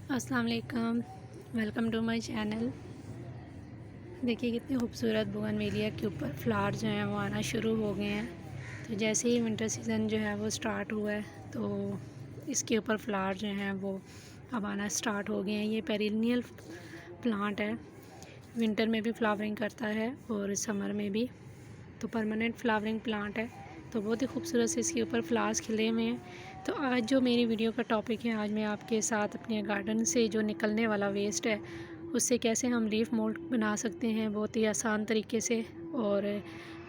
अस्सलाम वालेकुम, welcome to my channel. देखिए कितनी खूबसूरत बोगनवेलिया के ऊपर फ्लावर जो हैं वो आना शुरू हो गए हैं। तो जैसे ही विंटर सीज़न जो है वो स्टार्ट हुआ है तो इसके ऊपर फ्लावर जो हैं वो अब आना स्टार्ट हो गए हैं। ये पेरिनियल प्लांट है, विंटर में भी फ्लावरिंग करता है और समर में भी, तो परमानेंट फ्लावरिंग प्लांट है। तो बहुत ही खूबसूरत से इसके ऊपर फ्लावर्स खिले हुए हैं। तो आज जो मेरी वीडियो का टॉपिक है, आज मैं आपके साथ अपने गार्डन से जो निकलने वाला वेस्ट है उससे कैसे हम लीफ मोल्ड बना सकते हैं बहुत ही आसान तरीके से, और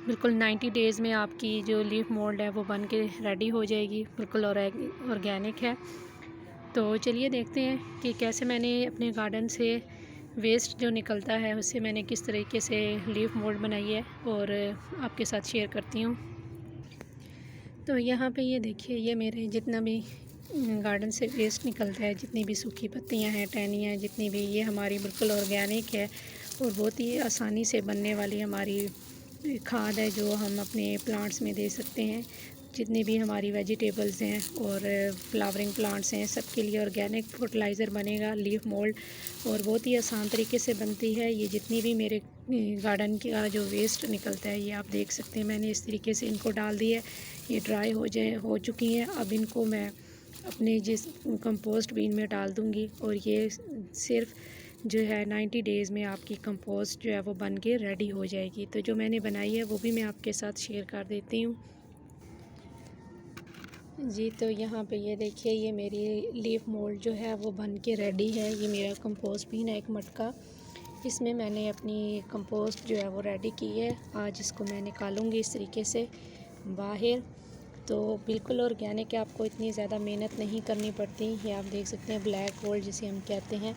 बिल्कुल 90 डेज़ में आपकी जो लीफ मोल्ड है वो बन के रेडी हो जाएगी। बिल्कुल ऑर्गेनिक है। तो चलिए देखते हैं कि कैसे मैंने अपने गार्डन से वेस्ट जो निकलता है उससे मैंने किस तरीके से लीफ मोल्ड बनाई है और आपके साथ शेयर करती हूँ। तो यहाँ पे ये देखिए, ये मेरे जितना भी गार्डन से वेस्ट निकलता है, जितनी भी सूखी पत्तियाँ हैं, टहनियाँ, जितनी भी, ये हमारी बिल्कुल ऑर्गेनिक है और बहुत ही आसानी से बनने वाली हमारी खाद है जो हम अपने प्लांट्स में दे सकते हैं। जितनी भी हमारी वेजिटेबल्स हैं और फ्लावरिंग प्लांट्स हैं, सबके लिए ऑर्गेनिक फर्टिलाइज़र बनेगा लीफ मोल्ड, और बहुत ही आसान तरीके से बनती है। ये जितनी भी मेरे गार्डन का जो वेस्ट निकलता है, ये आप देख सकते हैं, मैंने इस तरीके से इनको डाल दिया है। ये ड्राई हो चुकी हैं। अब इनको मैं अपने जिस कंपोस्ट बीन में डाल दूँगी और ये सिर्फ जो है 90 डेज़ में आपकी कंपोस्ट जो है वो बन के रेडी हो जाएगी। तो जो मैंने बनाई है वो भी मैं आपके साथ शेयर कर देती हूँ जी। तो यहाँ पे ये देखिए, ये मेरी लीफ मोल्ड जो है वो बन के रेडी है। ये मेरा कंपोस्ट बीन है, एक मटका, इसमें मैंने अपनी कंपोस्ट जो है वो रेडी की है। आज इसको मैं निकालूंगी इस तरीके से बाहर। तो बिल्कुल ऑर्गेनिक है, आपको इतनी ज़्यादा मेहनत नहीं करनी पड़ती। ये आप देख सकते हैं, ब्लैक गोल्ड जिसे हम कहते हैं,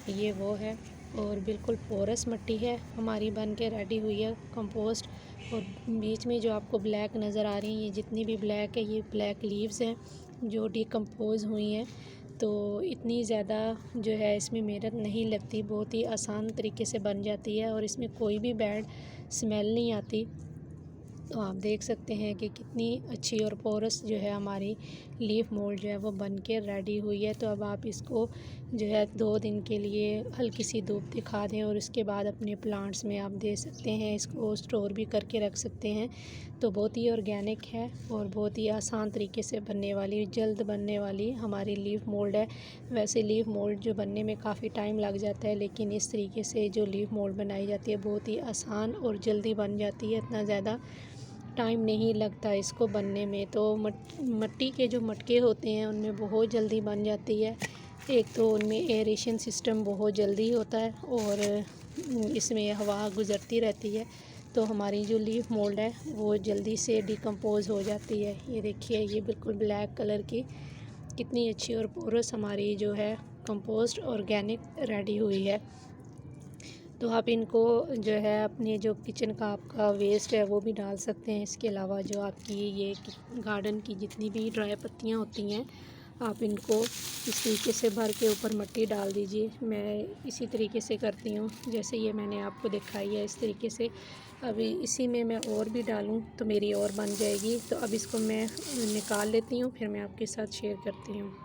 ये वो है। और बिल्कुल पोरस मिट्टी है हमारी बन के रेडी हुई है कंपोस्ट। और बीच में जो आपको ब्लैक नज़र आ रही हैं, ये जितनी भी ब्लैक है, ये ब्लैक लीव्स हैं जो डिकम्पोज़ हुई हैं। तो इतनी ज़्यादा जो है इसमें मेहनत नहीं लगती, बहुत ही आसान तरीके से बन जाती है और इसमें कोई भी बैड स्मेल नहीं आती। तो आप देख सकते हैं कि कितनी अच्छी और पोरस जो है हमारी लीफ मोल्ड जो है वो बन के रेडी हुई है। तो अब आप इसको जो है 2 दिन के लिए हल्की सी धूप दिखा दें और उसके बाद अपने प्लांट्स में आप दे सकते हैं। इसको स्टोर भी करके रख सकते हैं। तो बहुत ही ऑर्गेनिक है और बहुत ही आसान तरीके से बनने वाली, जल्द बनने वाली हमारी लीफ मोल्ड है। वैसे लीफ मोल्ड जो बनने में काफ़ी टाइम लग जाता है, लेकिन इस तरीके से जो लीफ मोल्ड बनाई जाती है बहुत ही आसान और जल्दी बन जाती है। इतना ज़्यादा टाइम नहीं लगता इसको बनने में। तो मिट्टी के जो मटके होते हैं उनमें बहुत जल्दी बन जाती है। एक तो उनमें एरेशन सिस्टम बहुत जल्दी होता है और इसमें हवा गुज़रती रहती है। तो हमारी जो लीफ मोल्ड है वो जल्दी से डिकम्पोज़ हो जाती है। ये देखिए, ये बिल्कुल ब्लैक कलर की कितनी अच्छी और पोरस हमारी जो है कंपोस्ट ऑर्गेनिक रेडी हुई है। तो आप इनको जो है अपने जो किचन का आपका वेस्ट है वो भी डाल सकते हैं। इसके अलावा जो आपकी ये गार्डन की जितनी भी ड्राई पत्तियां होती हैं, आप इनको इस तरीके से भर के ऊपर मिट्टी डाल दीजिए। मैं इसी तरीके से करती हूँ, जैसे ये मैंने आपको दिखाई है इस तरीके से। अभी इसी में मैं और भी डालूँ तो मेरी और बन जाएगी। तो अब इसको मैं निकाल लेती हूँ, फिर मैं आपके साथ शेयर करती हूँ।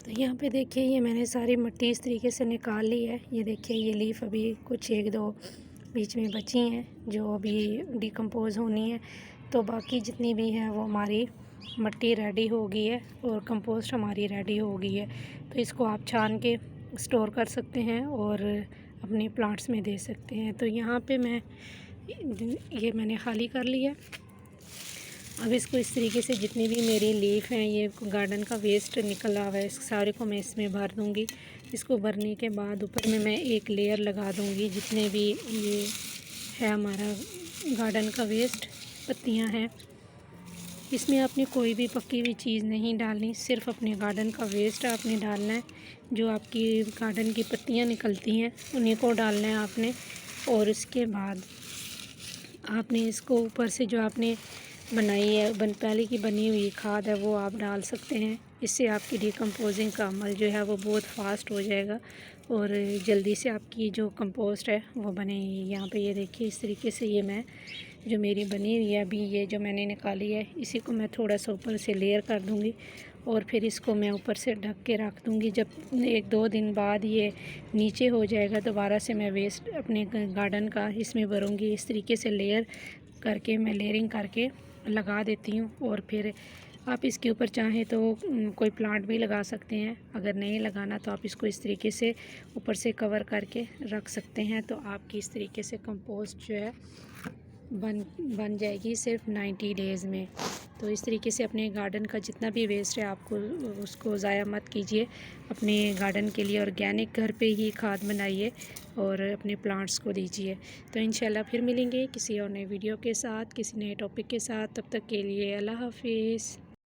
तो यहाँ पे देखिए, ये मैंने सारी मिट्टी इस तरीके से निकाल ली है। ये देखिए, ये लीफ अभी कुछ 1-2 बीच में बची हैं जो अभी डिकम्पोज़ होनी है। तो बाकी जितनी भी हैं वो हमारी मिट्टी रेडी हो गई है और कंपोस्ट हमारी रेडी हो गई है। तो इसको आप छान के स्टोर कर सकते हैं और अपने प्लांट्स में दे सकते हैं। तो यहाँ पे ये मैंने खाली कर लिया। अब इसको इस तरीके से जितनी भी मेरी लीफ हैं, ये गार्डन का वेस्ट निकला हुआ है, इस सारे को मैं इसमें भर दूँगी। इसको भरने के बाद ऊपर में मैं एक लेयर लगा दूँगी। जितने भी ये है हमारा गार्डन का वेस्ट पत्तियां हैं, इसमें आपने कोई भी पकी हुई चीज़ नहीं डालनी, सिर्फ अपने गार्डन का वेस्ट आपने डालना है। जो आपकी गार्डन की पत्तियां निकलती हैं उन्हीं को डालना है आपने। और उसके बाद आपने इसको ऊपर से जो आपने बनाई है, पहले की बनी हुई खाद है, वो आप डाल सकते हैं। इससे आपकी डिकम्पोजिंग का अमल जो है वो बहुत फास्ट हो जाएगा और जल्दी से आपकी जो कंपोस्ट है वो बनेगी। यहाँ पे ये देखिए, इस तरीके से ये मैं जो मेरी बनी हुई है, अभी ये जो मैंने निकाली है, इसी को मैं थोड़ा सा ऊपर से लेयर कर दूँगी और फिर इसको मैं ऊपर से ढक के रख दूँगी। जब 1-2 दिन बाद ये नीचे हो जाएगा दोबारा से मैं वेस्ट अपने गार्डन का इसमें भरूँगी। इस तरीके से लेयर करके मैं लेयरिंग करके लगा देती हूँ। और फिर आप इसके ऊपर चाहें तो कोई प्लांट भी लगा सकते हैं। अगर नहीं लगाना तो आप इसको इस तरीके से ऊपर से कवर करके रख सकते हैं। तो आपकी इस तरीके से कंपोस्ट जो है बन जाएगी सिर्फ 90 डेज़ में। तो इस तरीके से अपने गार्डन का जितना भी वेस्ट है आपको उसको ज़ाया मत कीजिए। अपने गार्डन के लिए ऑर्गेनिक घर पे ही खाद बनाइए और अपने प्लांट्स को दीजिए। तो इंशाल्लाह फिर मिलेंगे किसी और नए वीडियो के साथ, किसी नए टॉपिक के साथ। तब तक के लिए अल्लाह हाफिज़।